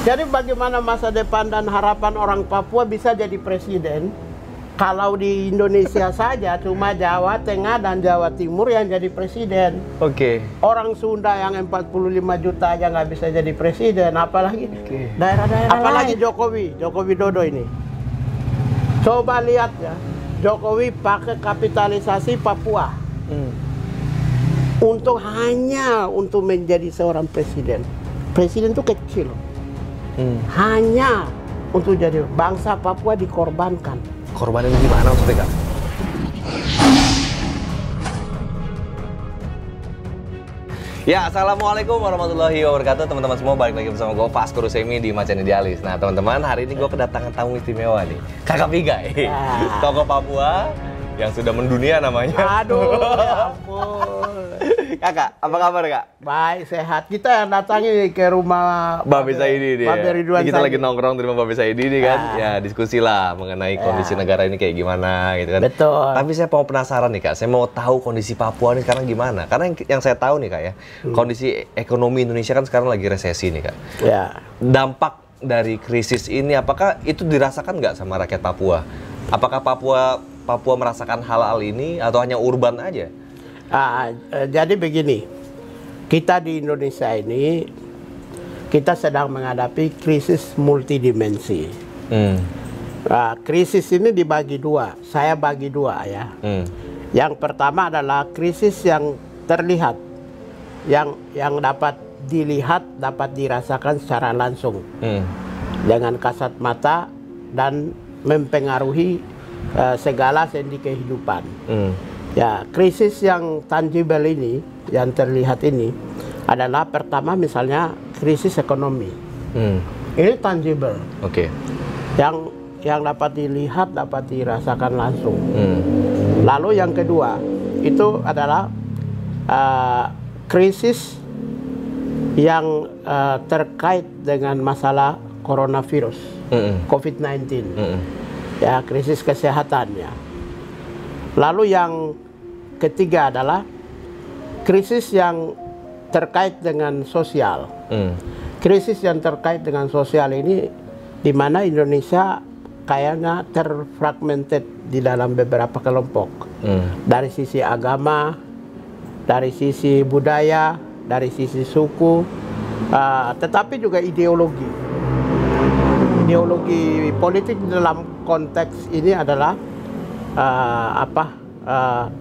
Jadi bagaimana masa depan dan harapan orang Papua bisa jadi presiden kalau di Indonesia saja cuma Jawa Tengah dan Jawa Timur yang jadi presiden. Oke. Orang Sunda yang 45 juta aja nggak bisa jadi presiden, apalagi daerah-daerah apalagi lain. Joko Widodo ini. Coba lihat ya, Jokowi pakai kapitalisasi Papua hanya untuk menjadi seorang presiden. Presiden itu kecil. Hanya untuk jadi bangsa Papua dikorbankan. Korbanin gimana maksudnya, Kak? Ya, assalamualaikum warahmatullahi wabarakatuh, teman-teman semua. Balik lagi bersama gue, Vasco Rusemi di Macan Idealis. Nah, teman-teman, hari ini gue kedatangan tamu istimewa nih, Kakak Pigai, tokoh Papua yang sudah mendunia namanya. Aduh, ya ampun. Kakak, apa kabar, Kak? Baik, sehat. Kita yang datangi ke rumah Babe Saidi nih. Kita lagi nongkrong di rumah Babe Saidi nih kan. Ya, diskusi lah mengenai kondisi negara ini kayak gimana gitu kan. Betul. Tapi saya mau penasaran nih, Kak. Saya mau tahu kondisi Papua nih sekarang gimana. Karena yang saya tahu nih, Kak ya, kondisi ekonomi Indonesia kan sekarang lagi resesi nih, Kak. Ya. Dampak dari krisis ini apakah itu dirasakan nggak sama rakyat Papua? Apakah Papua merasakan hal-hal ini atau hanya urban aja? Jadi begini, kita di Indonesia ini kita sedang menghadapi krisis multidimensi. Krisis ini dibagi dua, saya bagi dua ya. Yang pertama adalah krisis yang terlihat, yang dapat dilihat, dapat dirasakan secara langsung, dengan kasat mata dan mempengaruhi segala sendi kehidupan. Ya, krisis yang tangible ini, yang terlihat ini adalah pertama misalnya krisis ekonomi. Ini tangible. Oke. Yang dapat dilihat, dapat dirasakan langsung. Lalu yang kedua itu adalah krisis yang terkait dengan masalah coronavirus, COVID-19. Ya, krisis kesehatannya. Lalu yang ketiga adalah krisis yang terkait dengan sosial. Krisis yang terkait dengan sosial ini di mana Indonesia kayaknya terfragmented di dalam beberapa kelompok. Dari sisi agama, dari sisi budaya, dari sisi suku, tetapi juga ideologi. Ideologi politik dalam konteks ini adalah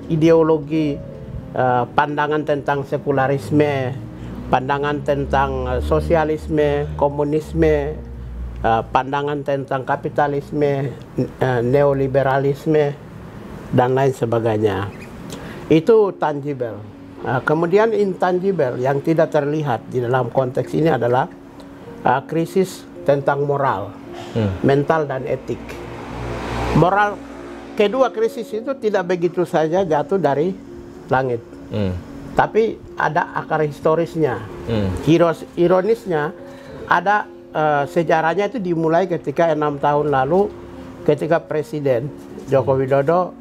ideologi pandangan tentang sekularisme, pandangan tentang sosialisme, komunisme, pandangan tentang kapitalisme, neoliberalisme, dan lain sebagainya. Itu tangible. Kemudian intangible yang tidak terlihat di dalam konteks ini adalah krisis tentang moral, mental dan etik. Moral. Kedua krisis itu tidak begitu saja jatuh dari langit, tapi ada akar historisnya. Ironisnya, ada sejarahnya itu dimulai ketika 6 tahun lalu, ketika Presiden Joko Widodo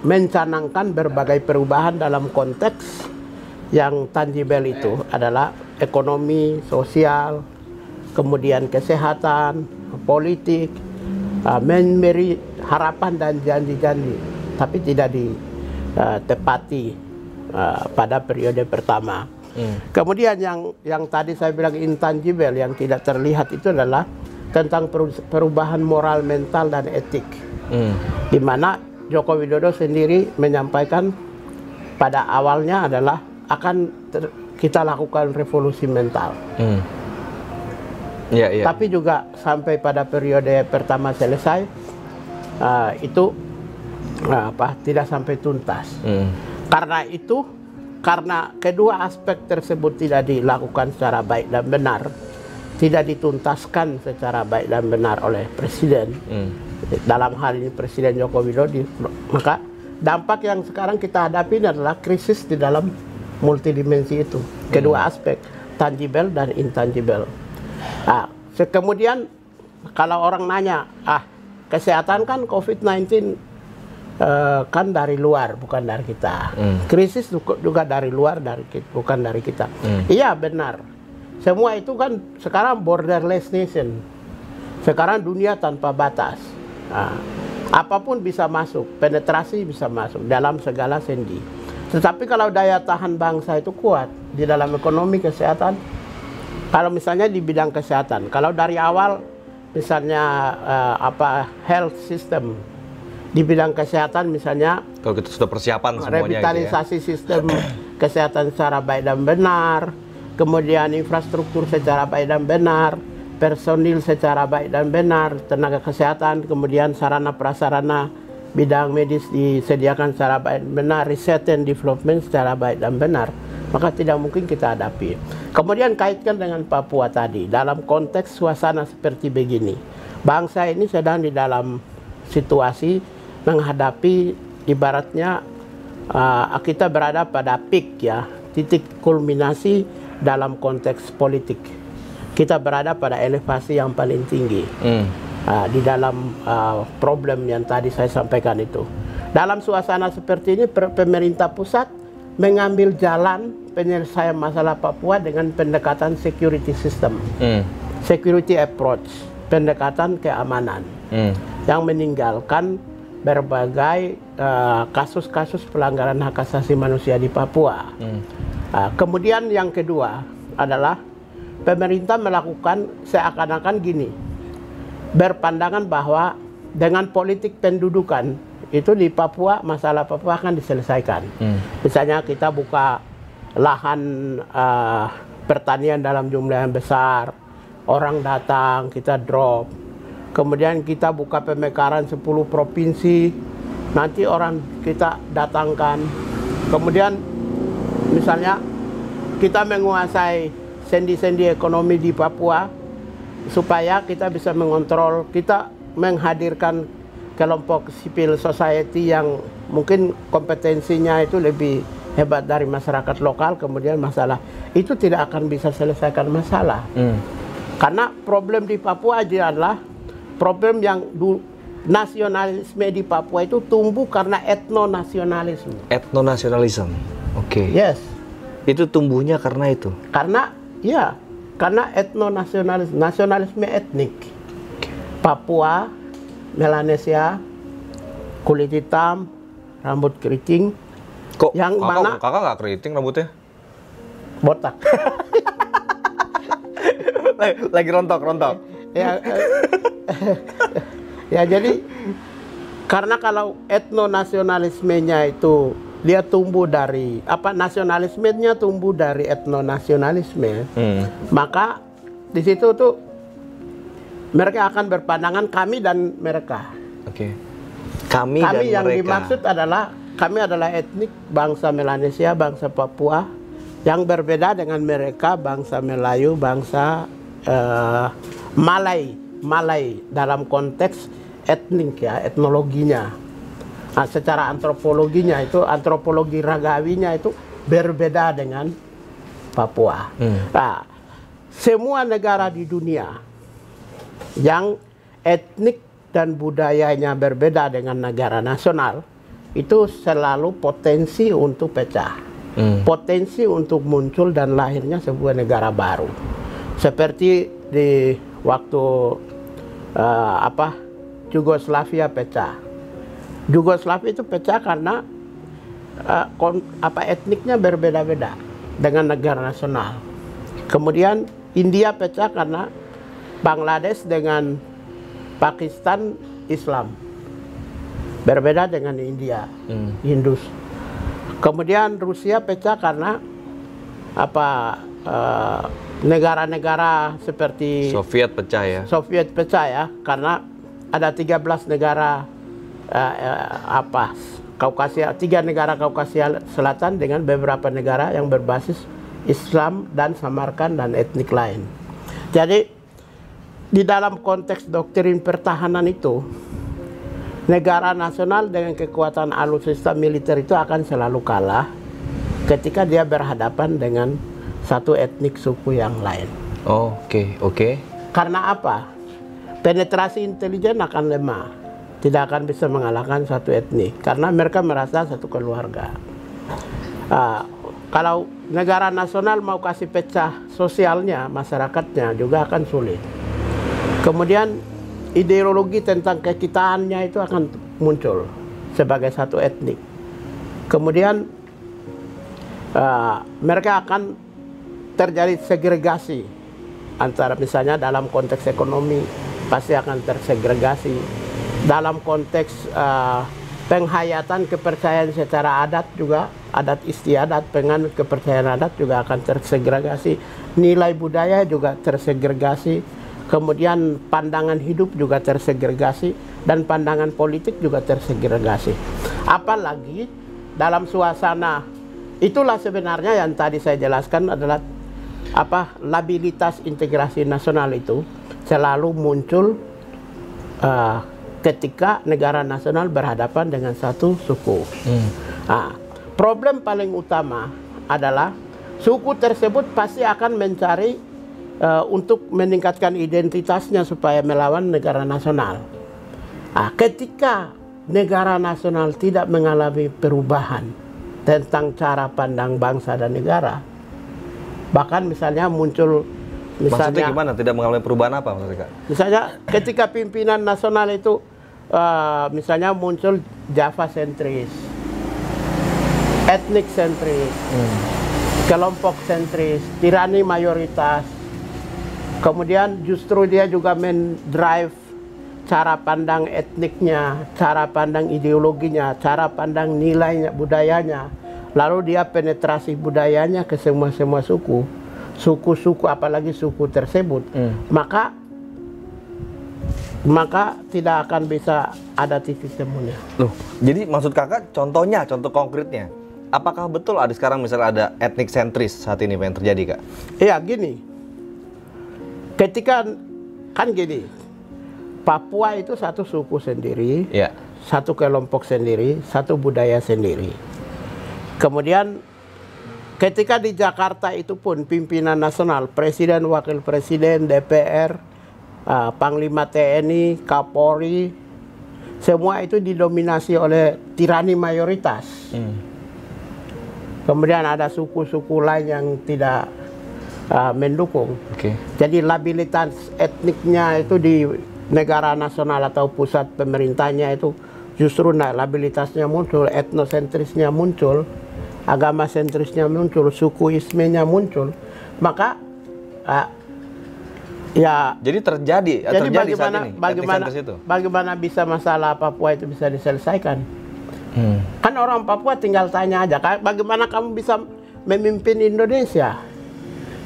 mencanangkan berbagai perubahan dalam konteks yang tangible itu adalah ekonomi, sosial, kemudian kesehatan, politik. Memberi harapan dan janji-janji, tapi tidak ditepati pada periode pertama. Kemudian yang tadi saya bilang intangible, yang tidak terlihat itu adalah tentang perubahan moral, mental, dan etik. Di mana Joko Widodo sendiri menyampaikan pada awalnya adalah akan kita lakukan revolusi mental. Tapi juga sampai pada periode pertama selesai itu tidak sampai tuntas. Karena kedua aspek tersebut tidak dilakukan secara baik dan benar, tidak dituntaskan secara baik dan benar oleh Presiden. Dalam hal ini Presiden Joko Widodo, maka dampak yang sekarang kita hadapi adalah krisis di dalam multidimensi itu. Kedua aspek, tangible dan intangible. Kemudian kalau orang nanya, kesehatan kan COVID-19 kan dari luar, bukan dari kita. Krisis juga dari luar, bukan dari kita. Iya benar. Semua itu kan sekarang borderless nation. Sekarang dunia tanpa batas. Apapun bisa masuk, penetrasi bisa masuk dalam segala sendi. Tetapi kalau daya tahan bangsa itu kuat di dalam ekonomi, kesehatan, kalau misalnya di bidang kesehatan, kalau dari awal misalnya health system di bidang kesehatan misalnya, kalau kita sudah persiapan semuanya, revitalisasi gitu ya, sistem kesehatan secara baik dan benar, kemudian infrastruktur secara baik dan benar, personil secara baik dan benar, tenaga kesehatan, kemudian sarana prasarana bidang medis disediakan secara baik dan benar, riset and development secara baik dan benar, maka tidak mungkin kita hadapi. Kemudian kaitkan dengan Papua tadi, dalam konteks suasana seperti begini, bangsa ini sedang di dalam situasi menghadapi, ibaratnya kita berada pada peak ya, titik kulminasi dalam konteks politik. Kita berada pada elevasi yang paling tinggi di dalam problem yang tadi saya sampaikan itu. Dalam suasana seperti ini, pemerintah pusat mengambil jalan penyelesaian masalah Papua dengan pendekatan security system, security approach, pendekatan keamanan, yang meninggalkan berbagai kasus-kasus pelanggaran hak asasi manusia di Papua. Kemudian yang kedua adalah pemerintah melakukan seakan-akan gini, berpandangan bahwa dengan politik pendudukan itu di Papua, masalah Papua akan diselesaikan. Misalnya kita buka lahan pertanian dalam jumlah yang besar, orang datang, kita drop. Kemudian kita buka pemekaran 10 provinsi, nanti orang kita datangkan. Kemudian misalnya kita menguasai sendi-sendi ekonomi di Papua supaya kita bisa mengontrol, kita menghadirkan kelompok civil society yang mungkin kompetensinya itu lebih hebat dari masyarakat lokal, kemudian masalah itu tidak akan bisa selesaikan masalah. Karena problem di Papua adalah problem yang nasionalisme di Papua itu tumbuh karena etnonasionalisme. Etnonasionalisme, oke. Yes. Itu tumbuhnya karena itu? Karena etnonasionalisme, nasionalisme etnik. Papua, Melanesia, kulit hitam, rambut keriting. Kok yang mana kakak nggak keriting rambutnya? Botak. Lagi rontok. Ya jadi karena kalau etnonasionalismenya itu dia tumbuh dari nasionalismenya tumbuh dari etnonasionalisme, maka di situ tuh mereka akan berpandangan kami dan mereka. Oke. Kami dan yang mereka. Dimaksud adalah kami adalah etnik bangsa Melanesia, bangsa Papua yang berbeda dengan mereka bangsa Melayu, bangsa Malay dalam konteks etnik ya, etnologinya. Nah, secara antropologinya itu, antropologi ragawinya itu berbeda dengan Papua. Nah, semua negara di dunia yang etnik dan budayanya berbeda dengan negara nasional itu selalu potensi untuk pecah, potensi untuk muncul dan lahirnya sebuah negara baru. Seperti di waktu Yugoslavia pecah. Yugoslavia itu pecah karena etniknya berbeda-beda dengan negara nasional. Kemudian India pecah karena Bangladesh dengan Pakistan Islam berbeda dengan India, Hindus. Kemudian Rusia pecah karena negara-negara seperti Soviet pecah ya. Soviet pecah ya, karena ada 13 negara Kaukasia, 3 negara Kaukasia Selatan dengan beberapa negara yang berbasis Islam dan Samarkand dan etnik lain. Jadi di dalam konteks doktrin pertahanan itu, negara nasional dengan kekuatan alutsista militer itu akan selalu kalah ketika dia berhadapan dengan satu etnik suku yang lain. Oke. Karena apa? Penetrasi intelijen akan lemah. Tidak akan bisa mengalahkan satu etnik karena mereka merasa satu keluarga. Kalau negara nasional mau kasih pecah sosialnya, masyarakatnya juga akan sulit. Kemudian ideologi tentang kekitaannya itu akan muncul sebagai satu etnik. Kemudian mereka akan terjadi segregasi antara, misalnya dalam konteks ekonomi pasti akan tersegregasi, dalam konteks penghayatan kepercayaan secara adat juga, adat istiadat, penganut kepercayaan adat juga akan tersegregasi, nilai budaya juga tersegregasi, kemudian pandangan hidup juga tersegregasi, dan pandangan politik juga tersegregasi. Apalagi dalam suasana, itulah sebenarnya yang tadi saya jelaskan adalah labilitas integrasi nasional itu selalu muncul ketika negara nasional berhadapan dengan satu suku. Nah, problem paling utama adalah suku tersebut pasti akan mencari untuk meningkatkan identitasnya supaya melawan negara nasional. Nah, ketika negara nasional tidak mengalami perubahan tentang cara pandang bangsa dan negara, bahkan misalnya muncul, maksudnya gimana? Tidak mengalami perubahan apa maksudnya? Misalnya ketika pimpinan nasional itu misalnya muncul Java sentris, etnik sentris, kelompok sentris, tirani mayoritas, kemudian justru dia juga mendrive cara pandang etniknya, cara pandang ideologinya, cara pandang nilainya, budayanya. Lalu dia penetrasi budayanya ke semua suku-suku, apalagi suku tersebut. Maka tidak akan bisa ada titik temunya. Loh, jadi maksud kakak contohnya, contoh konkretnya, apakah betul ada sekarang misalnya ada etnik sentris saat ini yang terjadi, Kak? Iya, gini. Ketika kan gini, Papua itu satu suku sendiri, ya, satu kelompok sendiri, satu budaya sendiri. Kemudian ketika di Jakarta itu pun pimpinan nasional, presiden, wakil presiden, DPR, Panglima TNI, Kapolri, semua itu didominasi oleh tirani mayoritas. Kemudian ada suku-suku lain yang tidak mendukung. Jadi labilitas etniknya itu di negara nasional atau pusat pemerintahnya itu justru labilitasnya muncul, etnosentrisnya muncul, agama sentrisnya muncul, sukuismenya muncul. Maka ya, jadi terjadi bagaimana bisa masalah Papua itu bisa diselesaikan? Kan orang Papua tinggal tanya aja, bagaimana kamu bisa memimpin Indonesia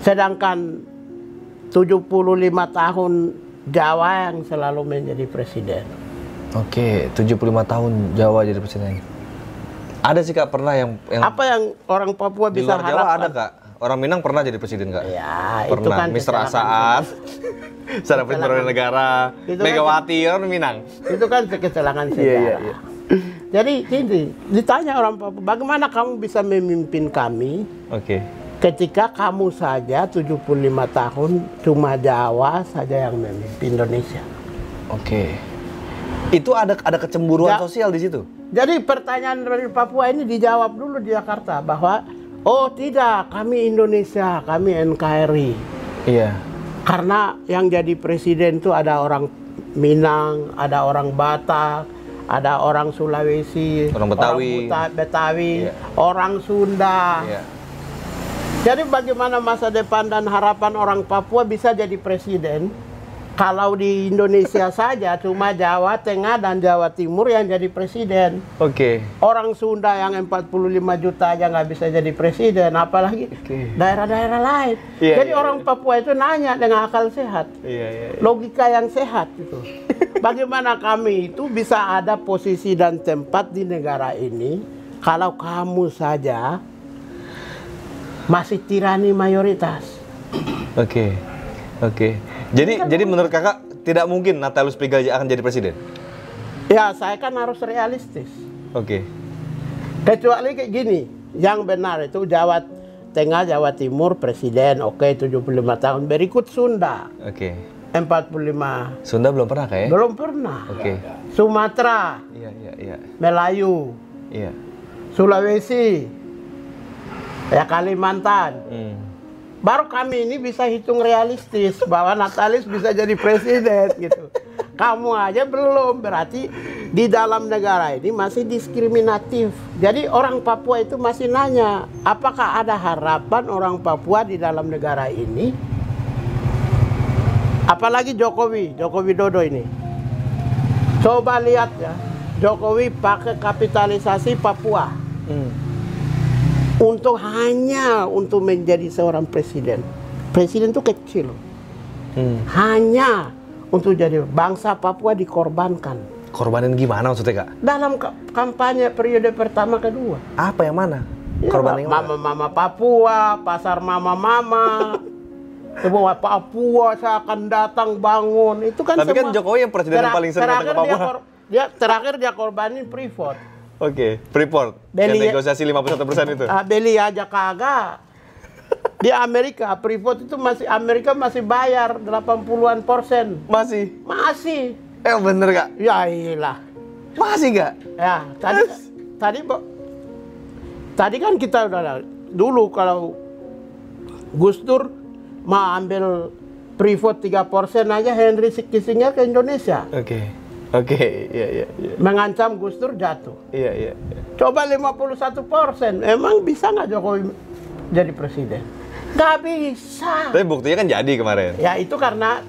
sedangkan 75 tahun Jawa yang selalu menjadi presiden. Oke, 75 tahun Jawa jadi presiden. Ada sih, Kak, pernah yang apa yang orang Papua di bisa luar Jawa harapkan? ada, Kak? Orang Minang pernah jadi presiden, Kak? Ya, pernah. itu kan Mr. Asaat, Sarapin Perwakilan Negara, Megawati, orang Minang. Itu kan kecelakaan sejarah. Iya. Jadi ini ditanya orang Papua, bagaimana kamu bisa memimpin kami? Ketika kamu saja 75 tahun cuma Jawa saja yang memimpin Indonesia. Itu ada kecemburuan sosial di situ. Jadi pertanyaan dari Papua ini dijawab dulu di Jakarta bahwa oh tidak, kami Indonesia, kami NKRI. Iya. Karena yang jadi presiden itu ada orang Minang, ada orang Batak, ada orang Sulawesi, orang Betawi, iya, orang Sunda. Iya. Jadi bagaimana masa depan dan harapan orang Papua bisa jadi presiden kalau di Indonesia saja cuma Jawa Tengah dan Jawa Timur yang jadi presiden. Orang Sunda yang 45 juta aja nggak bisa jadi presiden, apalagi daerah-daerah lain. Jadi orang Papua itu nanya dengan akal sehat, logika yang sehat itu. Bagaimana kami itu bisa ada posisi dan tempat di negara ini kalau kamu saja masih tirani mayoritas. Jadi menurut kakak tidak mungkin Natalius Pigai akan jadi presiden? Ya, saya kan harus realistis. Kecuali kayak gini, yang benar itu Jawa Tengah, Jawa Timur presiden, 75 tahun. Berikut Sunda. 45. Sunda belum pernah kayak? Belum pernah. Sumatera. Melayu. Sulawesi. Ya Kalimantan. Baru kami ini bisa hitung realistis bahwa Natalis bisa jadi presiden gitu. Kamu aja belum, berarti di dalam negara ini masih diskriminatif. Jadi orang Papua itu masih nanya, apakah ada harapan orang Papua di dalam negara ini? Apalagi Jokowi Dodo ini. Coba lihat ya, Jokowi pakai kapitalisasi Papua. Untuk menjadi seorang presiden. Presiden itu kecil. Hanya untuk jadi bangsa Papua dikorbankan. Korbanin gimana maksudnya, Kak? Dalam kampanye periode pertama kedua. Apa yang mana? Ya, Korbanin mama-mama Papua, pasar mama-mama. Bahwa Papua saya akan datang bangun. Itu kan. Tapi kan Jokowi yang presiden yang paling sering datang ke Papua. Terakhir dia korbanin Freeport. Oke, Freeport. Yang negosiasi 51% itu. Beli aja kagak. Di Amerika, Freeport itu Amerika masih bayar 80-an%. Masih. Bener, Kak? Ya iyalah. Masih nggak? Ya, tadi kan kita udah dulu kalau Gus Dur mau ambil Freeport 3% aja, Henry Kissinger ke Indonesia. Oke, iya. Mengancam Gus Dur jatuh. Iya. Coba 51%, emang bisa nggak Jokowi jadi presiden? Nggak bisa. Tapi buktinya kan jadi kemarin. Ya itu karena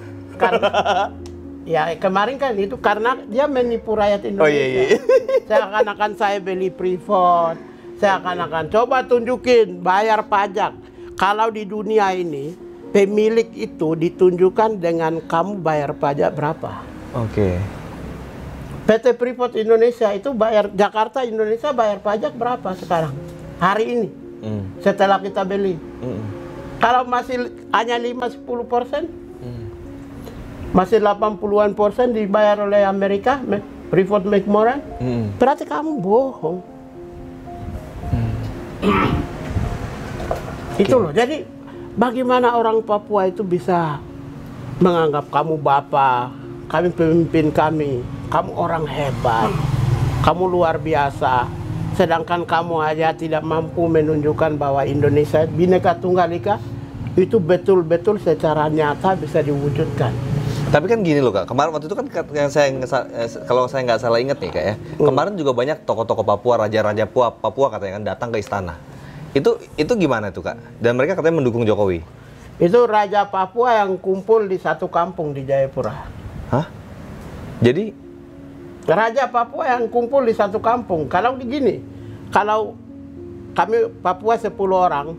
ya kemarin kan itu karena dia menipu rakyat Indonesia. Seakan-akan saya beli Freeport, seakan-akan coba tunjukin bayar pajak. Kalau di dunia ini pemilik itu ditunjukkan dengan kamu bayar pajak berapa. PT Freeport Indonesia itu bayar, Jakarta Indonesia bayar pajak berapa sekarang? Hari ini, setelah kita beli. Kalau masih hanya 5-10%, masih 80-an% dibayar oleh Amerika, Freeport McMoran, berarti kamu bohong. Itu loh, jadi bagaimana orang Papua itu bisa menganggap kamu bapak, kami pemimpin kami, kamu orang hebat, kamu luar biasa, sedangkan kamu aja tidak mampu menunjukkan bahwa Indonesia Bhinneka Tunggal Ika itu betul-betul secara nyata bisa diwujudkan. Tapi kan gini loh, Kak, kemarin waktu itu kan yang kalau saya nggak salah ingat nih, Kak, ya, kemarin juga banyak tokoh-tokoh Papua, raja-raja Papua katanya kan datang ke istana. Itu gimana tuh, Kak? Dan mereka katanya mendukung Jokowi. Itu raja Papua yang kumpul di satu kampung di Jayapura. Hah? Jadi Raja Papua yang kumpul di satu kampung. Kalau begini, kalau kami Papua 10 orang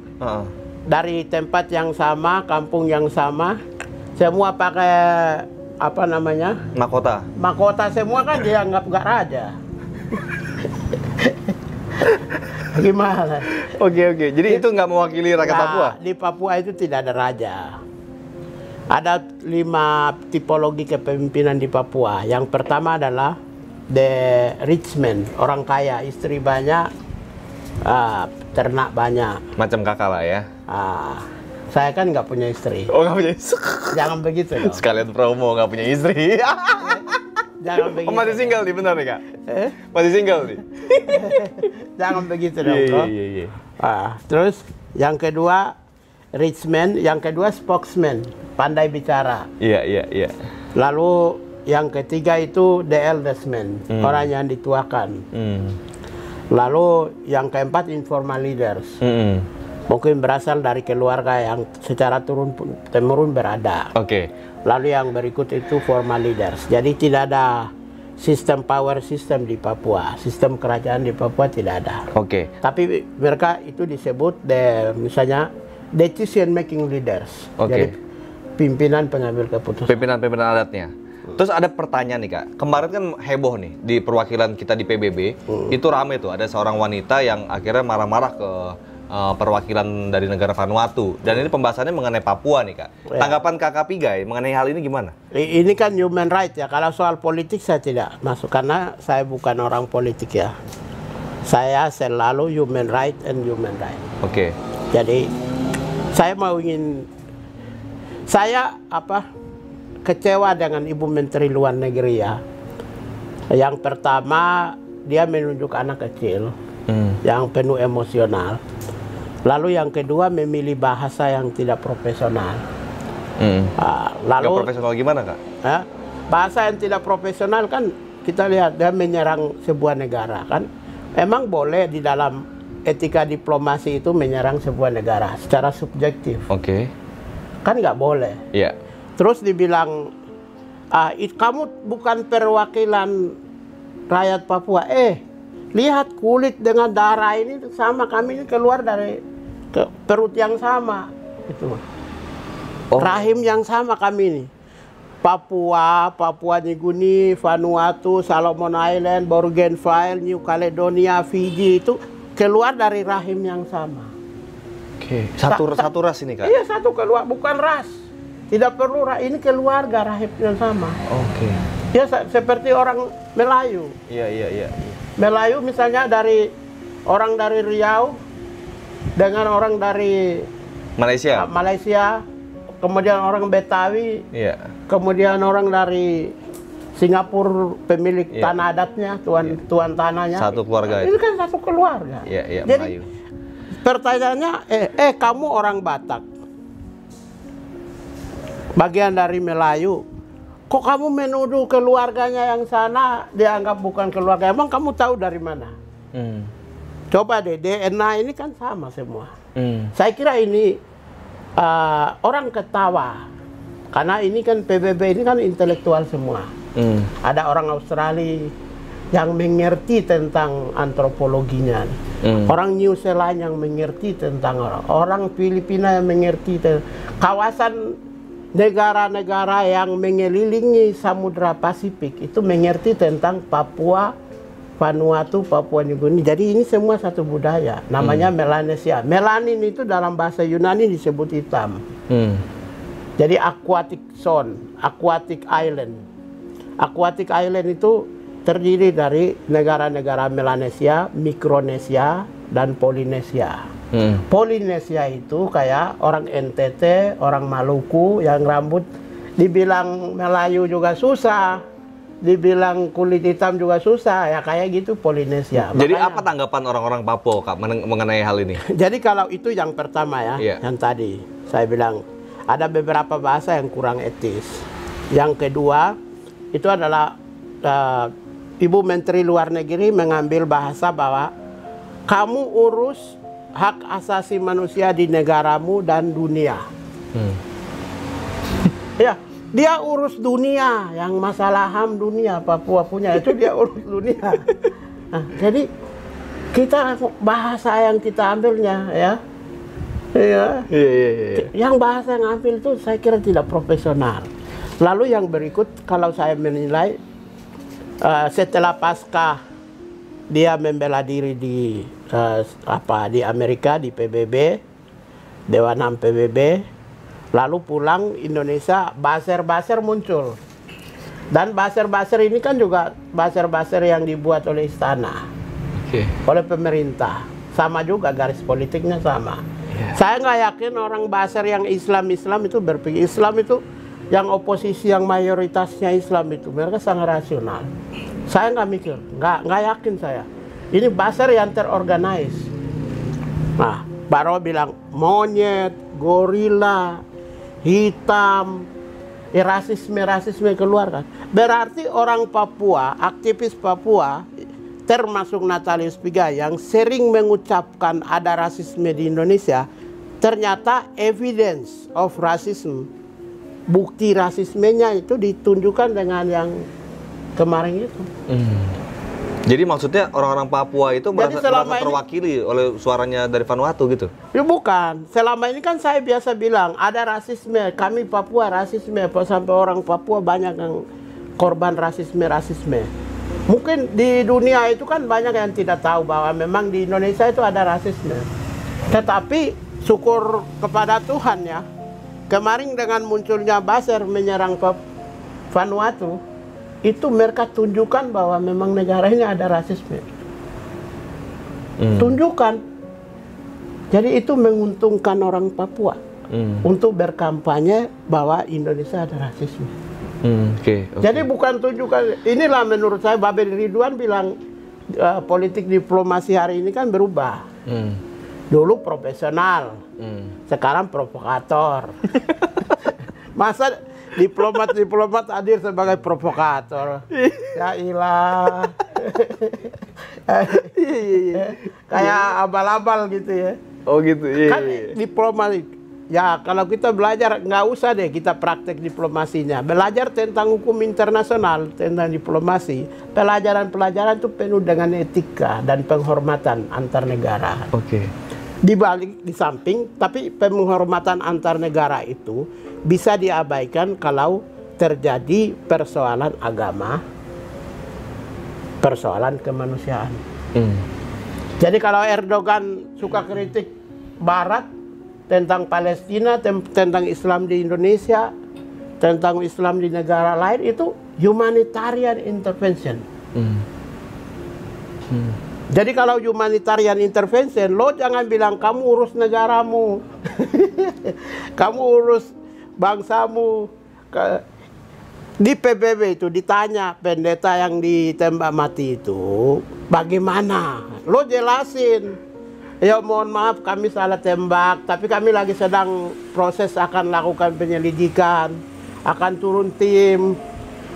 dari tempat yang sama, kampung yang sama, semua pakai apa namanya? Mahkota semua kan dianggap nggak raja. Gimana? Oke. Jadi itu nggak mewakili rakyat Papua? Di Papua itu tidak ada raja. Ada 5 tipologi kepemimpinan di Papua. Yang pertama adalah the rich man, orang kaya, istri banyak, ternak banyak. Macam Kakak lah ya? Saya kan nggak punya istri. Oh, nggak punya istri? Jangan begitu dong. Sekalian promo nggak punya istri. Jangan begitu. Masih single nih, benar nih, Kak? Masih single nih? Jangan begitu dong, bro. Iya. Terus yang kedua rich man, yang kedua spokesman, pandai bicara. Iya. Lalu yang ketiga itu the eldest man, orang yang dituakan. Lalu yang keempat informal leaders. Mungkin berasal dari keluarga yang secara turun-temurun berada. Lalu yang berikut itu formal leaders. Jadi tidak ada sistem power system di Papua, sistem kerajaan di Papua tidak ada. Tapi mereka itu disebut misalnya decision making leaders. Jadi pimpinan pengambil keputusan. Pimpinan adatnya. Terus ada pertanyaan nih, Kak. Kemarin kan heboh nih di perwakilan kita di PBB, itu rame tuh, ada seorang wanita yang akhirnya marah-marah ke perwakilan dari negara Vanuatu. Dan ini pembahasannya mengenai Papua nih, Kak. Tanggapan Kakak Pigai mengenai hal ini gimana? Ini kan human right ya. Kalau soal politik saya tidak masuk karena saya bukan orang politik ya. Saya selalu human right and human right. Jadi saya kecewa dengan Ibu Menteri Luar Negeri ya. Yang pertama dia menunjuk anak kecil yang penuh emosional. Lalu yang kedua memilih bahasa yang tidak profesional. Lalu gak profesional gimana, Kak? Bahasa yang tidak profesional kan kita lihat dia menyerang sebuah negara kan. Emang boleh di dalam etika diplomasi itu menyerang sebuah negara secara subjektif. Oke. Kan nggak boleh. Iya. Terus dibilang kamu bukan perwakilan rakyat Papua. Lihat kulit dengan darah ini sama, kami ini keluar dari perut yang sama, itu. Rahim yang sama kami ini. Papua, Papua New Guinea, Vanuatu, Solomon Island, Bougainville, New Caledonia, Fiji itu keluar dari rahim yang sama. Oke. Satu ras ini, Kak? Iya, satu keluar, bukan ras. Tidak perlu ras, ini keluarga rahim yang sama. Oke. Ya seperti orang Melayu. Iya. Melayu misalnya dari orang dari Riau dengan orang dari Malaysia, kemudian orang Betawi, kemudian orang dari Singapura, pemilik tanah adatnya, tuan tanahnya. Satu keluarga ini kan satu keluarga. Iya, jadi Melayu. Pertanyaannya, kamu orang Batak, bagian dari Melayu, kok kamu menuduh keluarganya yang sana dianggap bukan keluarga? Emang kamu tahu dari mana? Coba deh, DNA ini kan sama semua. Saya kira ini orang ketawa karena ini kan PBB ini kan intelektual semua. Ada orang Australia yang mengerti tentang antropologinya, orang New Zealand yang mengerti tentang orang Filipina yang mengerti kawasan negara-negara yang mengelilingi Samudra Pasifik itu mengerti tentang Papua, Vanuatu, Papua New Guinea. Jadi ini semua satu budaya, namanya Melanesia. Melanin itu dalam bahasa Yunani disebut hitam. Jadi aquatic zone, aquatic island. Aquatic island itu terdiri dari negara-negara Melanesia, Mikronesia, dan Polinesia. Polinesia itu kayak orang NTT, orang Maluku yang rambut dibilang Melayu juga susah, dibilang kulit hitam juga susah, ya kayak gitu Polinesia. Jadi apa tanggapan orang-orang Papua, Kak, mengenai hal ini? Jadi kalau itu yang pertama ya, yang tadi saya bilang ada beberapa bahasa yang kurang etis. Yang kedua itu adalah Ibu Menteri Luar Negeri mengambil bahasa bahwa kamu urus hak asasi manusia di negaramu dan dunia. Ya, dia urus dunia, yang masalah HAM dunia Papua punya itu dia urus dunia. Nah, jadi kita bahasa yang kita ambilnya yang bahasa yang ambil itu saya kira tidak profesional. Lalu yang berikut kalau saya menilai setelah pasca dia membela diri di Amerika di PBB, Dewan HAM PBB, lalu pulang Indonesia, buzzer muncul. Dan buzzer ini kan juga buzzer yang dibuat oleh istana, oleh pemerintah. Sama juga garis politiknya sama. Saya nggak yakin orang buzzer yang Islam itu berpikir Islam itu yang oposisi yang mayoritasnya Islam itu mereka sangat rasional. Saya nggak mikir, nggak yakin saya. Ini buzzer yang terorganize. Nah, baru bilang monyet, gorila, hitam, rasisme keluar kan. Berarti orang Papua, aktivis Papua, termasuk Natalius Pigai yang sering mengucapkan ada rasisme di Indonesia, ternyata evidence of racism, bukti rasismenya itu ditunjukkan dengan yang kemarin itu. Jadi maksudnya orang-orang Papua itu merasa terwakili oleh suaranya dari Vanuatu gitu? Ya bukan. Selama ini kan saya biasa bilang ada rasisme. Kami Papua rasisme. Sampai orang Papua banyak yang korban rasisme. Mungkin di dunia itu kan banyak yang tidak tahu bahwa memang di Indonesia itu ada rasisme. Tetapi syukur kepada Tuhan ya. Kemarin dengan munculnya buzzer menyerang Vanuatu, itu mereka tunjukkan bahwa memang negara ini ada rasisme. Tunjukkan. Jadi itu menguntungkan orang Papua untuk berkampanye bahwa Indonesia ada rasisme. Jadi bukan tunjukkan. Inilah menurut saya Babel Ridwan bilang politik diplomasi hari ini kan berubah. Dulu profesional, sekarang provokator. Masa diplomat hadir sebagai provokator? Ya ilah. Kayak abal-abal gitu ya. Oh gitu, iya. Kan diplomat. Ya kalau kita belajar, nggak usah deh kita praktek diplomasinya. Belajar tentang hukum internasional, tentang diplomasi. Pelajaran-pelajaran itu penuh dengan etika dan penghormatan antar negara. Oke. Di samping, tapi penghormatan antar negara itu bisa diabaikan kalau terjadi persoalan agama, persoalan kemanusiaan. Jadi kalau Erdogan suka kritik Barat tentang Palestina, tentang Islam di Indonesia, tentang Islam di negara lain, itu humanitarian intervention. Jadi kalau humanitarian intervention, lo jangan bilang kamu urus negaramu, kamu urus bangsamu. Di PBB itu ditanya pendeta yang ditembak mati itu, bagaimana? Lo jelasin. Ya mohon maaf kami salah tembak, tapi kami lagi sedang proses akan lakukan penyelidikan, akan turun tim.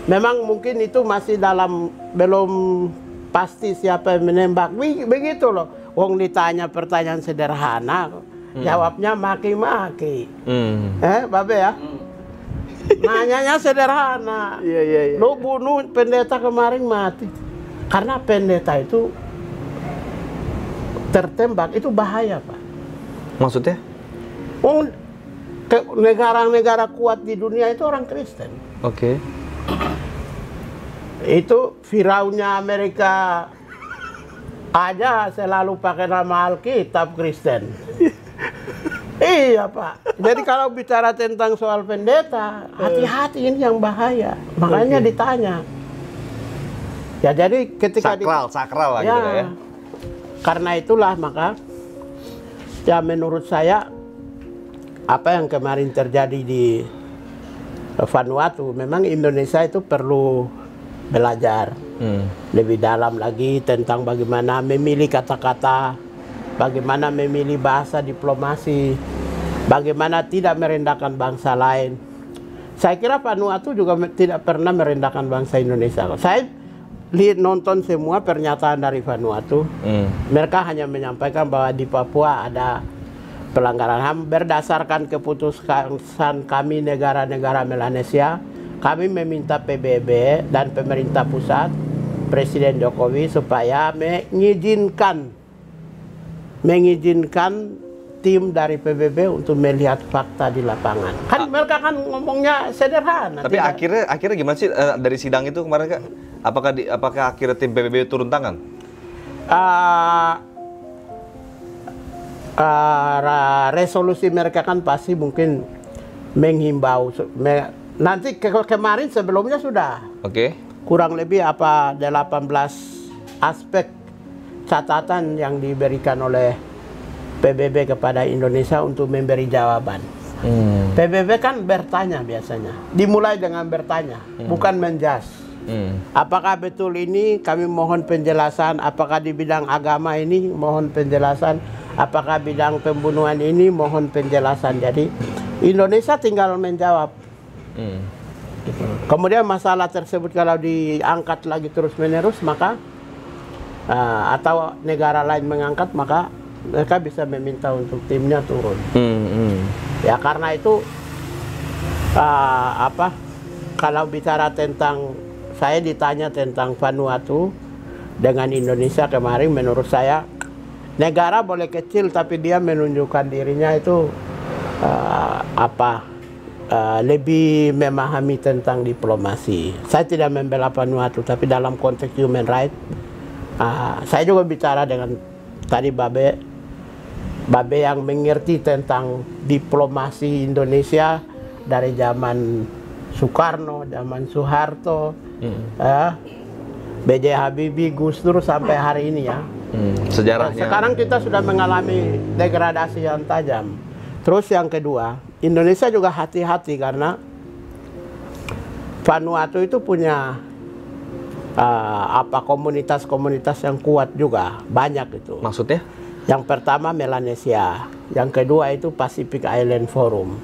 Memang mungkin itu masih belum pasti siapa yang menembak. Begitu loh. Wong ditanya pertanyaan sederhana, jawabnya maki-maki. Babe ya? Nanyanya sederhana. Iya. Lo bunuh pendeta kemarin mati. Karena pendeta itu tertembak, itu bahaya, Pak. Maksudnya? Negara-negara kuat di dunia itu orang Kristen. Oke. Itu Firaunnya Amerika aja selalu pakai nama Alkitab Kristen. Iya, Pak. Jadi kalau bicara tentang soal pendeta, hati-hati, ini yang bahaya. Makanya ditanya. Ya jadi ketika sakral lah gitu ya. Karena itulah maka ya menurut saya apa yang kemarin terjadi di Vanuatu, memang Indonesia itu perlu belajar lebih dalam lagi tentang bagaimana memilih kata-kata, bagaimana memilih bahasa diplomasi, bagaimana tidak merendahkan bangsa lain. Saya kira Vanuatu juga tidak pernah merendahkan bangsa Indonesia. Saya nonton semua pernyataan dari Vanuatu. Mereka hanya menyampaikan bahwa di Papua ada pelanggaran HAM berdasarkan keputusan kami negara-negara Melanesia. Kami meminta PBB dan pemerintah pusat, Presiden Jokowi supaya mengizinkan tim dari PBB untuk melihat fakta di lapangan. Kan mereka kan ngomongnya sederhana. Tapi akhirnya gimana sih dari sidang itu kemarin, Kak? Apakah akhirnya tim PBB turun tangan? Resolusi mereka kan pasti mungkin menghimbau. Nanti kemarin sebelumnya sudah. Oke. Kurang lebih 18 aspek catatan yang diberikan oleh PBB kepada Indonesia untuk memberi jawaban. PBB kan bertanya biasanya. Dimulai dengan bertanya, bukan menjas. Apakah betul ini? Kami mohon penjelasan. Apakah di bidang agama ini? Mohon penjelasan. Apakah bidang pembunuhan ini? Mohon penjelasan. Jadi Indonesia tinggal menjawab. Kemudian masalah tersebut kalau diangkat lagi terus-menerus, maka atau negara lain mengangkat, maka mereka bisa meminta untuk timnya turun. Ya karena itu kalau bicara tentang, saya ditanya tentang Vanuatu dengan Indonesia kemarin, menurut saya negara boleh kecil tapi dia menunjukkan dirinya itu lebih memahami tentang diplomasi. Saya tidak membela Vanuatu, tapi dalam konteks human rights, saya juga bicara dengan tadi Babe yang mengerti tentang diplomasi Indonesia dari zaman Soekarno, zaman Soeharto, B.J. Habibie, Gus Dur sampai hari ini ya. Sejarahnya. Sekarang kita sudah mengalami degradasi yang tajam. Terus yang kedua, Indonesia juga hati-hati karena Vanuatu itu punya komunitas-komunitas yang kuat juga, banyak itu. Maksudnya? Yang pertama Melanesia, yang kedua itu Pacific Island Forum.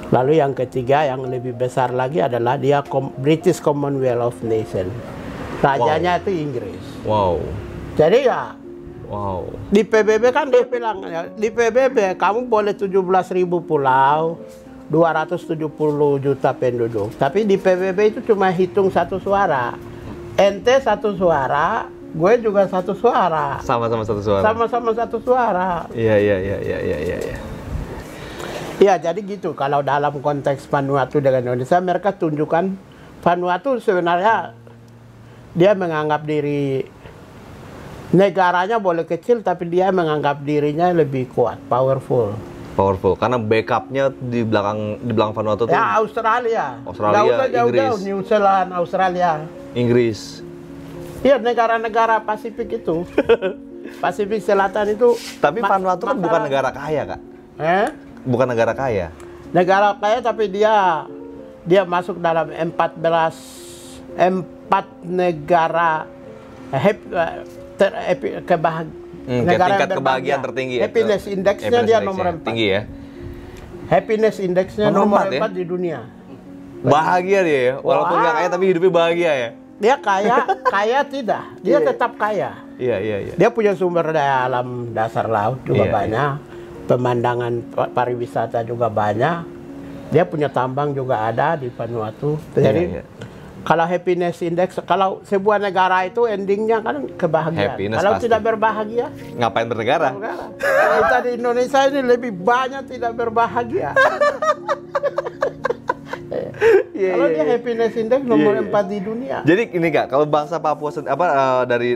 Lalu yang ketiga yang lebih besar lagi adalah dia British Commonwealth of Nations. Rajanya itu Inggris. Wow. Jadi ya, wow. Di PBB kan dia bilang, di PBB kamu boleh 17.000 pulau, 270 juta penduduk. Tapi di PBB itu cuma hitung satu suara. Ente satu suara, gue juga satu suara. Sama-sama satu suara. Sama-sama satu suara. Iya. Iya, jadi gitu. Kalau dalam konteks Vanuatu dengan Indonesia, mereka tunjukkan Vanuatu sebenarnya dia menganggap diri negaranya boleh kecil, tapi dia menganggap dirinya lebih kuat, powerful. Karena backupnya di belakang Vanuatu tuh. Ya Australia. Inggris. Jauh-jauh, New Zealand, Australia. Inggris. Iya, negara-negara Pasifik itu. Pasifik Selatan itu. Tapi Vanuatu kan bukan negara kaya, Kak. Bukan negara kaya. Negara kaya, tapi dia masuk dalam 4 negara tingkat kebahagiaan tertinggi. Happiness Index-nya dia nomor 4. Tinggi ya. Happiness Index-nya nomor 4 di dunia. Bahagia dia ya, walaupun nggak kaya tapi hidupnya bahagia ya. Dia kaya tidak, dia tetap kaya. Iya. Dia punya sumber daya alam dasar laut juga banyak, pemandangan pariwisata juga banyak. Dia punya tambang juga ada di Vanuatu. Jadi kalau happiness index, kalau sebuah negara itu endingnya kan kebahagiaan. Kalau pasti tidak berbahagia, ngapain bernegara? Kita di Indonesia ini lebih banyak tidak berbahagia. Kalau dia happiness index nomor 4 di dunia. Jadi ini Kak, kalau bangsa Papua dari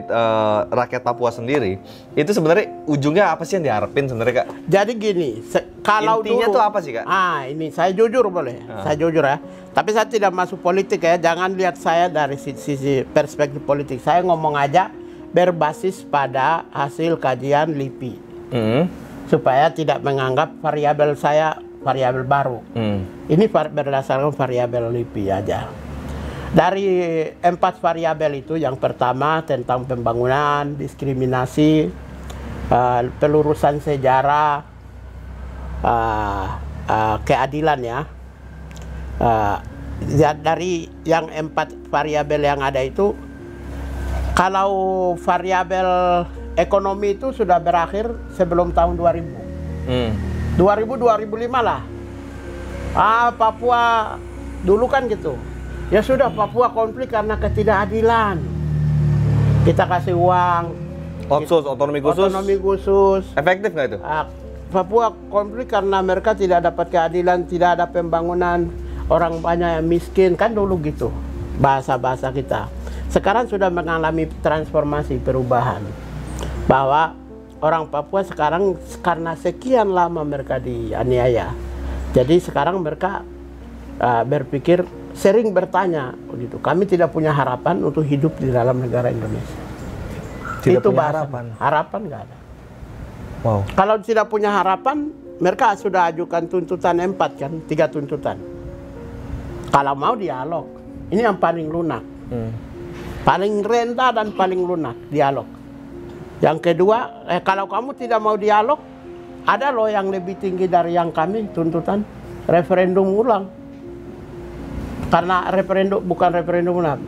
rakyat Papua sendiri, itu sebenarnya ujungnya apa sih yang diharapin sebenarnya Kak? Jadi gini, kalau intinya dulu, tuh apa sih Kak? Ini saya jujur boleh, saya jujur ya. Tapi saya tidak masuk politik ya, jangan lihat saya dari sisi perspektif politik. Saya ngomong aja berbasis pada hasil kajian LIPI, supaya tidak menganggap variabel saya variabel baru. Ini berdasarkan variabel LIPI aja. Dari 4 variabel itu, yang pertama tentang pembangunan, diskriminasi, pelurusan sejarah, keadilan ya. Dari yang 4 variabel yang ada itu, kalau variabel ekonomi itu sudah berakhir sebelum tahun 2000. 2000-2005 lah. Papua dulu kan gitu. Ya sudah, Papua konflik karena ketidakadilan. Kita kasih uang. Otsus, otonomi khusus. Efektif nggak itu? Papua konflik karena mereka tidak dapat keadilan, tidak ada pembangunan, orang banyak yang miskin, kan dulu gitu. Bahasa-bahasa kita. Sekarang sudah mengalami transformasi, perubahan. Bahwa orang Papua sekarang karena sekian lama mereka dianiaya, jadi sekarang mereka berpikir, sering bertanya begitu, kami tidak punya harapan untuk hidup di dalam negara Indonesia. Tidak punya harapan nggak ada. Wow. Kalau tidak punya harapan, mereka sudah ajukan tuntutan 4 kan, 3 tuntutan. Kalau mau dialog, ini yang paling lunak, paling rendah dan paling lunak, dialog. Yang kedua, kalau kamu tidak mau dialog, ada loh yang lebih tinggi dari yang kami tuntutan, referendum ulang. Karena bukan referendum ulang,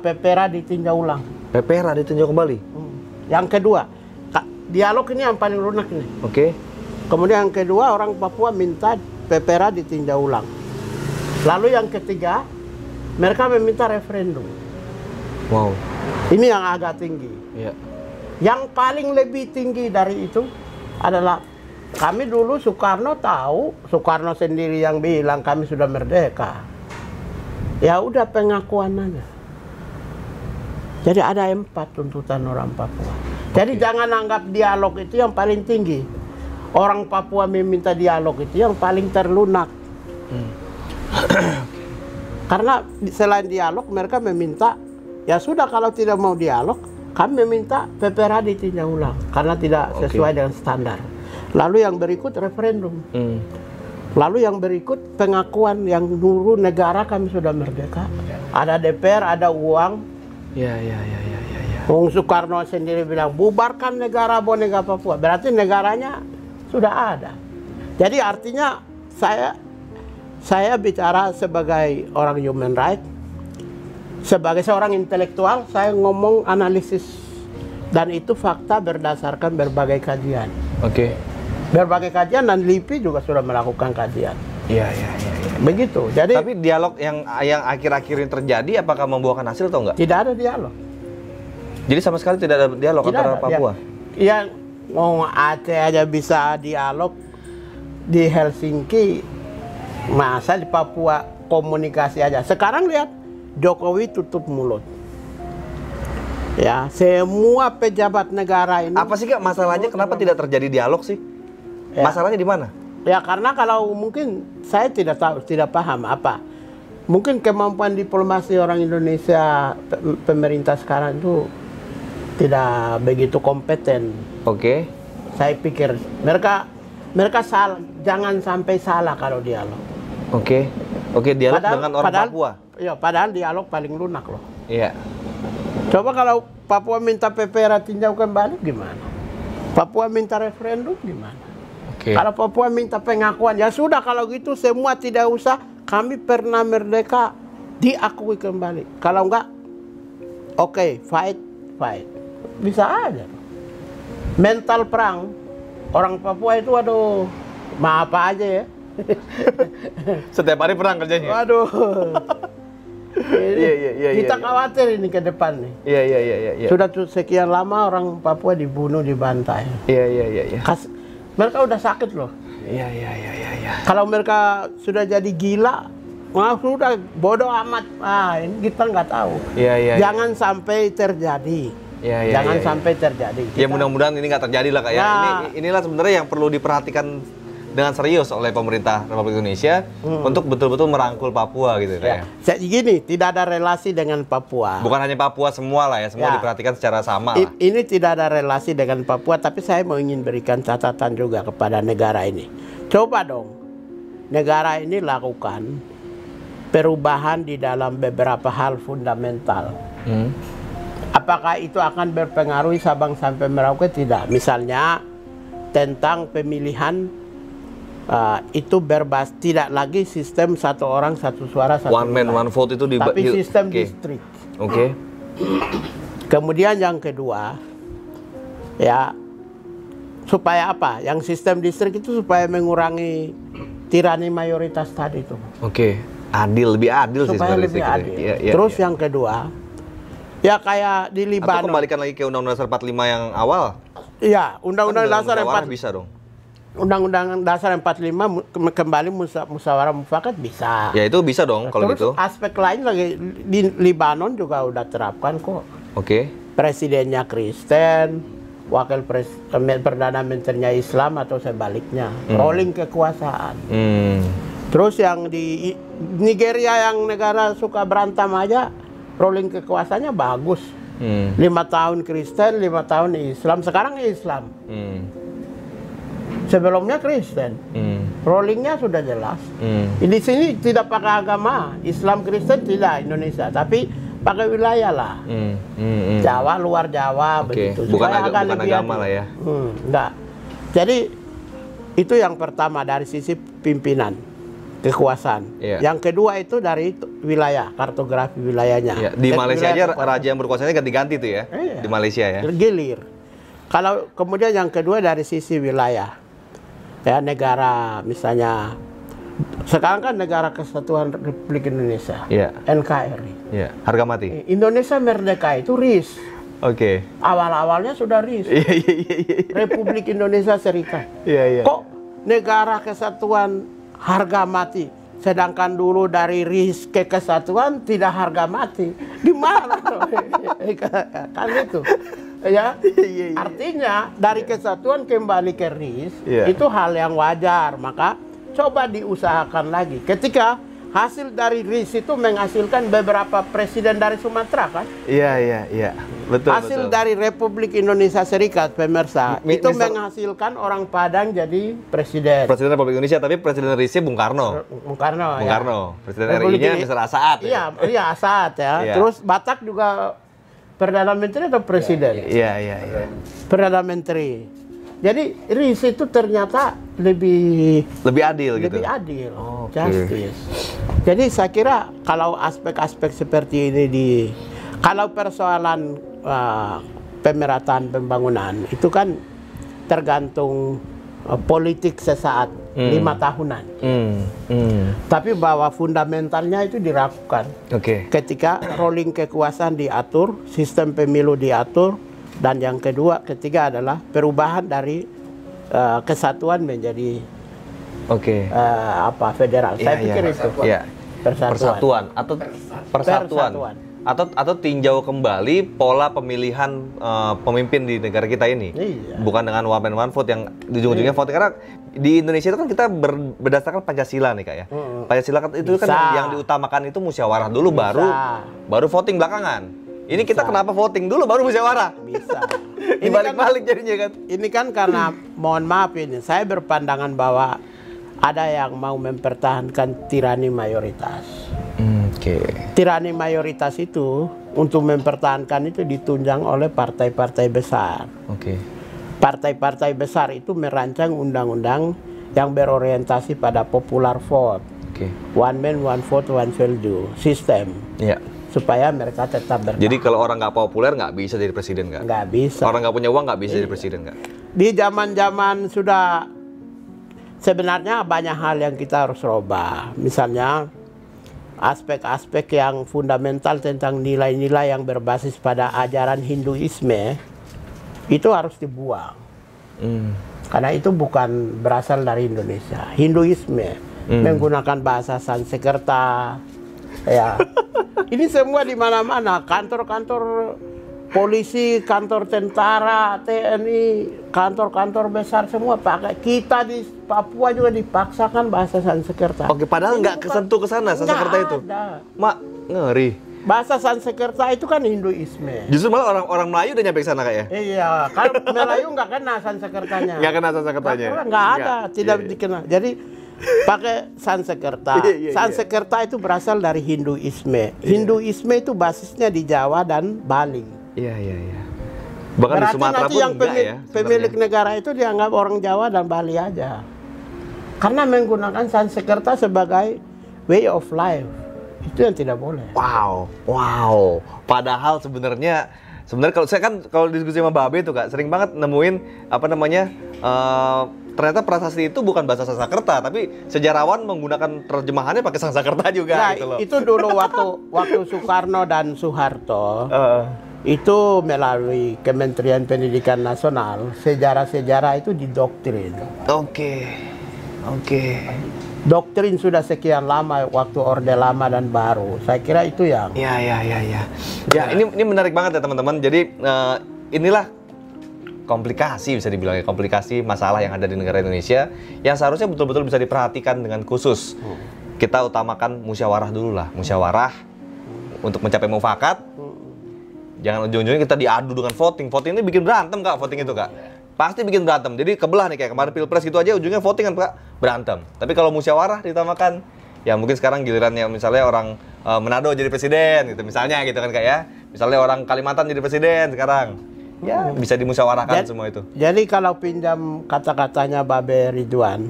PPRA ditinjau ulang. PPRA ditinjau kembali. Yang kedua, dialog ini yang paling lunak ini. Oke. Kemudian yang kedua, orang Papua minta PPRA ditinjau ulang. Lalu yang ketiga, mereka meminta referendum. Wow. Ini yang agak tinggi. Iya. Yang paling lebih tinggi dari itu adalah, kami dulu Soekarno sendiri yang bilang kami sudah merdeka. Ya udah, pengakuan aja. Jadi ada 4 tuntutan orang Papua. Jadi jangan anggap dialog itu yang paling tinggi. Orang Papua meminta dialog itu yang paling terlunak. Karena selain dialog, mereka meminta, ya sudah kalau tidak mau dialog, kami meminta PPRA ditinjau ulang karena tidak sesuai dengan standar. Lalu yang berikut referendum. Lalu yang berikut pengakuan yang dulu negara kami sudah merdeka. Ada DPR, ada uang. Ya. Wong Soekarno sendiri bilang bubarkan negara Boneka Papua, berarti negaranya sudah ada. Jadi artinya saya bicara sebagai orang human right, sebagai seorang intelektual, saya ngomong analisis dan itu fakta berdasarkan berbagai kajian. Oke. Berbagai kajian dan LIPI juga sudah melakukan kajian. Iya. Begitu. Jadi tapi dialog yang akhir-akhir ini terjadi apakah membuahkan hasil atau enggak? tidak ada dialog. Jadi sama sekali tidak ada dialog Tidak antara ada, Papua. Ya, mau Aceh aja bisa dialog di Helsinki, masa di Papua komunikasi aja. Sekarang lihat Jokowi tutup mulut. Ya, semua pejabat negara ini. Apa sih Kak masalahnya? Kenapa tidak terjadi dialog sih? Ya. Masalahnya di mana? Ya karena kalau mungkin saya tidak tahu, tidak paham apa. Mungkin kemampuan diplomasi orang Indonesia, pemerintah sekarang itu tidak begitu kompeten. Oke. Saya pikir mereka salah, jangan sampai salah kalau dialog. Oke, dialog dengan orang Papua. Iya, padahal dialog paling lunak loh. Iya. Coba kalau Papua minta PPRA tinjau kembali gimana? Papua minta referendum gimana? Oke. Kalau Papua minta pengakuan, ya sudah kalau gitu semua tidak usah, kami pernah merdeka, diakui kembali. Kalau enggak, oke, fight. Bisa aja. Mental perang, orang Papua itu aduh, maaf aja ya. Setiap hari perang kerjanya. Waduh. Iya. Kita khawatir ini ke depan nih. Iya. Sudah sekian lama orang Papua dibunuh, dibantai. Iya. Mereka udah sakit loh. Iya. Kalau mereka sudah jadi gila, sudah bodoh amat. Ini kita nggak tahu. Iya. Jangan sampai terjadi. Jangan sampai terjadi. Ya mudah-mudahan ini nggak terjadi lah Kak ya. Inilah sebenarnya yang perlu diperhatikan dengan serius oleh pemerintah Republik Indonesia untuk betul-betul merangkul Papua gitu ya. Jadi gini, tidak ada relasi dengan Papua. Bukan hanya Papua semua lah ya, semua diperhatikan secara sama lah. Ini tidak ada relasi dengan Papua, tapi saya mau ingin berikan catatan juga kepada negara ini. Coba dong, negara ini lakukan perubahan di dalam beberapa hal fundamental. Apakah itu akan berpengaruh Sabang sampai Merauke? Tidak. Misalnya tentang pemilihan itu berbasis tidak lagi sistem satu orang satu suara satu one man one vote itu tapi sistem distrik. Oke. Kemudian yang kedua, ya supaya apa? Yang sistem distrik itu supaya mengurangi tirani mayoritas tadi itu. Oke. Lebih adil sih supaya sebenarnya. Lebih adil. Terus yang kedua, ya kayak di Libanon. Atau kembalikan lagi ke Undang-Undang Dasar 45 yang awal. Iya, Undang-Undang Dasar 45 bisa dong. Undang-Undang Dasar 45 kembali musyawarah mufakat bisa. Ya itu bisa dong kalau gitu. Aspek lain lagi di Libanon juga udah terapkan kok. Oke. Presidennya Kristen, Perdana Menterinya Islam atau sebaliknya. Rolling kekuasaan. Terus yang di Nigeria yang negara suka berantem aja, rolling kekuasaannya bagus. 5 tahun Kristen, 5 tahun Islam. Sekarang Islam. Sebelumnya Kristen, rollingnya sudah jelas. Di sini tidak pakai agama, Islam Kristen tidak Indonesia, tapi pakai wilayah lah. Jawa, luar Jawa, begitu. Bukan agama lah ya. Enggak. Jadi itu yang pertama dari sisi pimpinan, kekuasaan. Yang kedua itu dari wilayah, kartografi wilayahnya. Di Malaysia aja raja yang berkuasanya ganti-ganti tuh ya, di Malaysia ya. Gilir. Kalau kemudian yang kedua dari sisi wilayah. Ya negara misalnya sekarang kan Negara Kesatuan Republik Indonesia, NKRI. Harga mati. Indonesia merdeka itu RIS. Oke. Awal-awalnya sudah RIS. Republik Indonesia Serikat. Kok Negara Kesatuan harga mati, sedangkan dulu dari RIS ke kesatuan tidak harga mati? Gimana tuh? Kan itu. Ya, artinya dari kesatuan kembali ke RIS itu hal yang wajar, maka coba diusahakan lagi. Ketika hasil dari RIS itu menghasilkan beberapa presiden dari Sumatera kan? Iya, betul. Hasil dari Republik Indonesia Serikat, pemirsa, itu menghasilkan orang Padang jadi presiden. Presiden Republik Indonesia, tapi presiden RIS-nya Bung Karno. Bung Karno. Presiden RI-nya Mr. Asaat. Iya, Asaat ya. Terus Batak juga Perdana Menteri atau Presiden? Iya. Perdana Menteri. Jadi RIS itu ternyata lebih adil gitu. Lebih adil, justice. Jadi saya kira kalau aspek-aspek seperti ini kalau persoalan pemerataan pembangunan itu kan tergantung politik sesaat 5 tahunan. Tapi bahwa fundamentalnya itu diragukan. Ketika rolling kekuasaan diatur, sistem pemilu diatur, dan yang ketiga adalah perubahan dari kesatuan menjadi federal. Saya pikir itu persatuan atau persatuan. Atau tinjau kembali pola pemilihan pemimpin di negara kita ini. Bukan dengan one man one vote yang di ujung-ujungnya voting. Karena di Indonesia itu kan kita berdasarkan Pancasila nih Kak ya. Pancasila itu kan yang diutamakan itu musyawarah dulu, baru voting belakangan. Ini kita kenapa voting dulu baru musyawarah? Bisa. Dibalik-balik jadinya kan. Ini kan karena, mohon maaf ini, saya berpandangan bahwa ada yang mau mempertahankan tirani mayoritas. Tirani mayoritas itu untuk mempertahankan itu ditunjang oleh partai-partai besar. Partai-partai besar itu merancang undang-undang yang berorientasi pada popular vote, one man one vote one value system, supaya mereka tetap bertahan. Jadi kalau orang nggak populer nggak bisa jadi presiden nggak? Nggak bisa. Orang nggak punya uang nggak bisa jadi presiden nggak? Di zaman-zaman sudah sebenarnya banyak hal yang kita harus rubah. Misalnya aspek-aspek yang fundamental tentang nilai-nilai yang berbasis pada ajaran Hinduisme itu harus dibuang. Karena itu bukan berasal dari Indonesia. Hinduisme menggunakan bahasa Sanskerta. Ya. Ini semua di mana-mana, kantor-kantor polisi, kantor tentara, TNI, kantor-kantor besar semua pakai. Kita di Papua juga dipaksakan bahasa Sanskerta. Padahal nggak kesentuh ke sana Sanskerta itu. Mak, ngeri. Bahasa Sanskerta itu kan Hinduisme. Justru malah orang Melayu udah nyampe ke sana kayak. Iya, kalau Melayu nggak kena Sanskertanya. Nggak kena Sanskertanya. Nggak ada, tidak dikenal. Jadi pakai Sanskerta. Sanskerta itu berasal dari Hinduisme. Hinduisme itu basisnya di Jawa dan Bali. Iya. Bahkan berarti di Sumatera pun yang pemilik negara itu dianggap orang Jawa dan Bali aja. Karena menggunakan Sanskerta sebagai way of life. Itu yang tidak boleh. Wow. Padahal sebenarnya kalau diskusi sama Babe itu Kak, sering banget nemuin ternyata prasasti itu bukan bahasa Sanskerta, tapi sejarawan menggunakan terjemahannya pakai Sanskerta juga gitu loh. Itu dulu waktu Soekarno dan Soeharto. Itu melalui Kementerian Pendidikan Nasional, sejarah-sejarah itu didoktrin. Doktrin sudah sekian lama, waktu Orde Lama dan Baru. Saya kira itu yang. Ya, ini menarik banget ya teman-teman. Jadi inilah komplikasi, bisa dibilang komplikasi masalah yang ada di negara Indonesia yang seharusnya betul-betul bisa diperhatikan dengan khusus. Kita utamakan musyawarah dulu lah, musyawarah untuk mencapai mufakat. Jangan ujung-ujungnya kita diadu dengan voting. Voting ini bikin berantem Kak, voting itu Kak. Pasti bikin berantem. Jadi kebelah nih kayak kemarin Pilpres gitu aja ujungnya voting kan Kak, berantem. Tapi kalau musyawarah ditamakan, ya mungkin sekarang gilirannya misalnya orang Manado jadi presiden gitu misalnya gitu kan Kak ya. Misalnya orang Kalimantan jadi presiden sekarang. Ya, bisa dimusyawarahkan semua itu. Jadi kalau pinjam kata-katanya Babe Ridwan,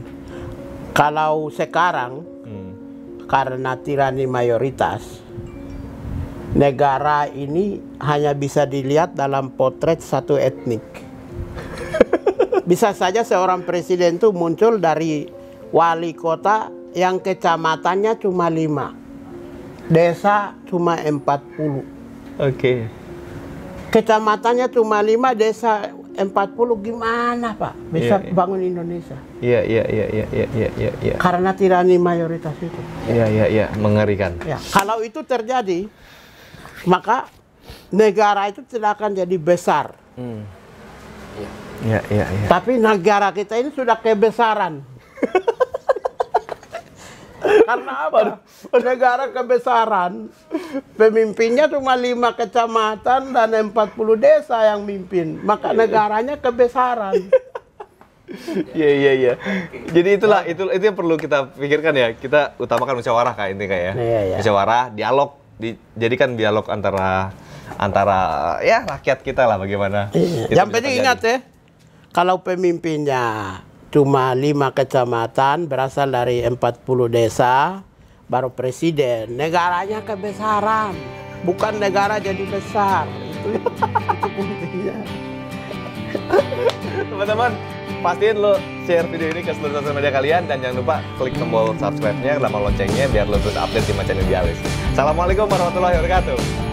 kalau sekarang karena tirani mayoritas, negara ini hanya bisa dilihat dalam potret satu etnik. Bisa saja seorang presiden itu muncul dari wali kota yang kecamatannya cuma 5, desa cuma 40. Kecamatannya cuma 5, desa 40, gimana Pak bisa bangun Indonesia? Iya. Karena tirani mayoritas itu. Iya, mengerikan. Ya, kalau itu terjadi, maka negara itu tidak akan jadi besar. Iya. Tapi negara kita ini sudah kebesaran. Karena apa? Negara kebesaran, pemimpinnya cuma 5 kecamatan dan 40 desa yang mimpin. Maka negaranya kebesaran. Iya. Jadi itu yang perlu kita pikirkan ya. Kita utamakan musyawarah Kak ini Kak ya. Musyawarah, dialog, dijadikan dialog antara antara ya rakyat kita lah bagaimana. Yang penting ingat ya, kalau pemimpinnya cuma 5 kecamatan berasal dari 40 desa, baru presiden, negaranya kebesaran, bukan negara jadi besar. Itu kuncinya. Teman-teman, pastiin lo share video ini ke seluruh sosial media kalian dan jangan lupa klik tombol subscribe-nya, tombol loncengnya biar lo terus update di Macan Idealis. Assalamualaikum warahmatullahi wabarakatuh.